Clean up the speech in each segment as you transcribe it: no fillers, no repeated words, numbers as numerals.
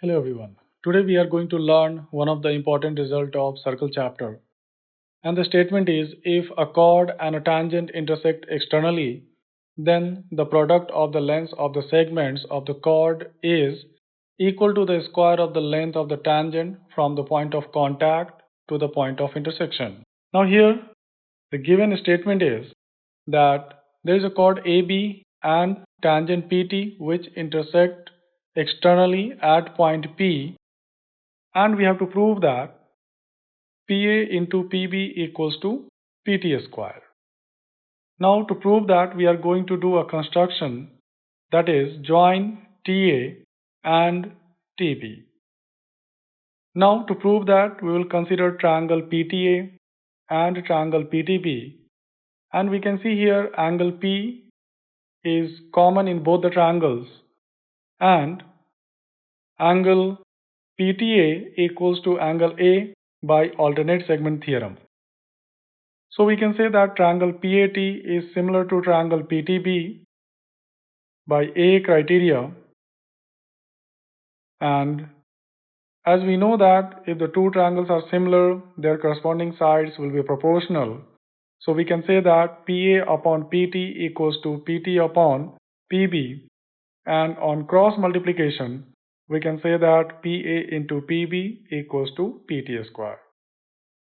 Hello everyone. Today we are going to learn one of the important results of circle chapter. And the statement is if a chord and a tangent intersect externally, then the product of the lengths of the segments of the chord is equal to the square of the length of the tangent from the point of contact to the point of intersection. Now here the given statement is that there is a chord AB and tangent PT which intersect externally at point P, and we have to prove that PA into PB equals to PT square. Now to prove that we are going to do a construction, that is join TA and TB. Now to prove that we will consider triangle PTA and triangle PTB, and we can see here angle P is common in both the triangles and angle PTA equals to angle A by alternate segment theorem. So we can say that triangle PAT is similar to triangle PTB by A criteria, and as we know that if the two triangles are similar, their corresponding sides will be proportional. So we can say that PA upon PT equals to PT upon PB, and on cross multiplication we can say that PA into PB equals to PT square.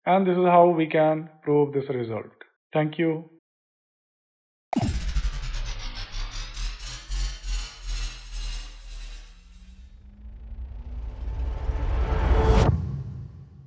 And this is how we can prove this result. Thank you.